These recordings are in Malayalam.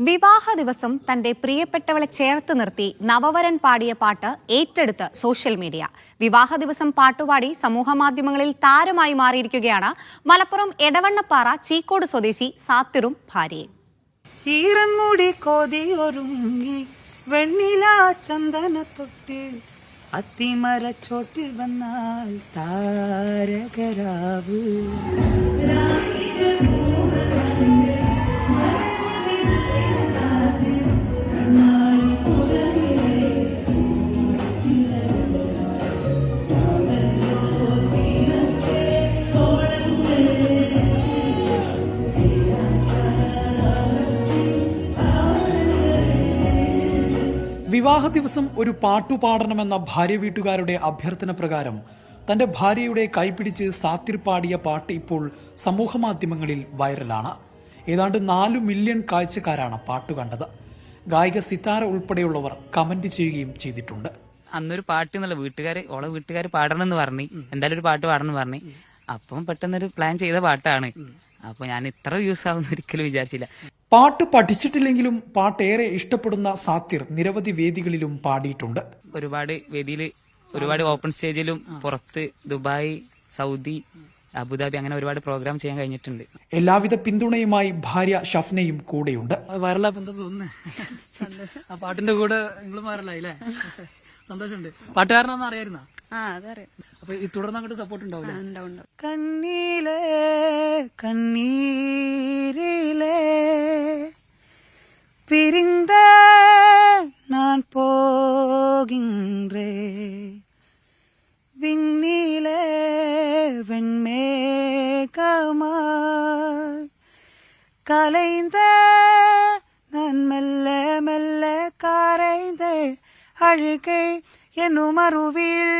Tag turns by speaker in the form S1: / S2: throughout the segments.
S1: വിവാഹ ദിവസം തന്റെ പ്രിയപ്പെട്ടവളെ ചേർത്ത് നിർത്തി നവവരൻ പാടിയ പാട്ട് ഏറ്റെടുത്ത് സോഷ്യൽ മീഡിയ. വിവാഹ ദിവസം പാട്ടുപാടി സമൂഹമാധ്യമങ്ങളിൽ താരമായി മാറിയിരിക്കുകയാണ് മലപ്പുറം എടവണ്ണപ്പാറ ചീക്കോട് സ്വദേശി സാത്തിറും ഭാര്യയും.
S2: ഈറൻമുടി കോതിയൊരുങ്ങി വെണ്ണില ചന്ദന തൊട്ട് അത്തിമരച്ചോട്ടിൽ വന്നാൽ താരകരാവ്.
S3: വിവാഹ ദിവസം ഒരു പാട്ടുപാടണമെന്ന ഭാര്യ വീട്ടുകാരുടെ അഭ്യർത്ഥന പ്രകാരം തന്റെ ഭാര്യയുടെ കൈപിടിച്ച് സാത്തിർ പാടിയ പാട്ട് ഇപ്പോൾ സമൂഹമാധ്യമങ്ങളിൽ വൈറലാണ്. ഏതാണ്ട് 4 മില്യൺ കാഴ്ചക്കാരാണ് പാട്ട് കണ്ടത്. ഗായിക സിത്താര ഉൾപ്പെടെയുള്ളവർ കമന്റ് ചെയ്യുകയും ചെയ്തിട്ടുണ്ട്.
S4: അന്നൊരു പാട്ട് എന്നുള്ള ഓളെ വീട്ടുകാർ പാടണം എന്ന് പറഞ്ഞു, എന്തായാലും ഒരു പാട്ട് പാടണം എന്ന് പറഞ്ഞു. അപ്പം പെട്ടെന്നൊരു പ്ലാൻ ചെയ്ത പാട്ടാണ്. അപ്പൊ ഞാൻ ഇത്ര വ്യൂസ് ആവുന്ന ഒരിക്കലും വിചാരിച്ചില്ല.
S3: പാട്ട് പഠിച്ചിട്ടില്ലെങ്കിലും പാട്ടേറെ ഇഷ്ടപ്പെടുന്ന സാത്തിർ നിരവധി വേദികളിലും പാടിയിട്ടുണ്ട്.
S4: ഒരുപാട് വേദിയിൽ, ഒരുപാട് ഓപ്പൺ സ്റ്റേജിലും, പുറത്ത് ദുബായ്, സൗദി, അബുദാബി അങ്ങനെ ഒരുപാട് പ്രോഗ്രാം ചെയ്യാൻ കഴിഞ്ഞിട്ടുണ്ട്.
S3: എല്ലാവിധ പിന്തുണയുമായി ഭാര്യ ഷഫ്നയും കൂടെയുണ്ട്.
S5: ആ പാട്ടിന്റെ കൂടെ നിങ്ങളും വൈറലായില്ലേ? സന്തോഷമുണ്ട്. പാട്ടുകാരനാണെന്ന് അറിയായിരുന്നോ? അപ്പൊ ഈ തുടർന്ന് അങ്ങോട്ട് സപ്പോർട്ട് ഉണ്ടാവില്ല?
S2: കണ്ണീലേ കണ്ണീരിലേ പിരിந்த நான் போகின்றேன் விண்ணிலே வெண்மேகமாய் கலைந்த நான் மெல்ல மெல்ல கரைந்த அழுகை என்னும் அருவில்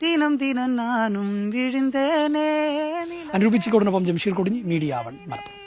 S2: ദിനം ദിനം നാനും വിഴുന്തേനേ.
S3: അനുരൂപിച്ചിക്കോടിനൊപ്പം ജംഷീർ കൊടിഞ്ഞി, മീഡിയ 1 മലപ്പുറം.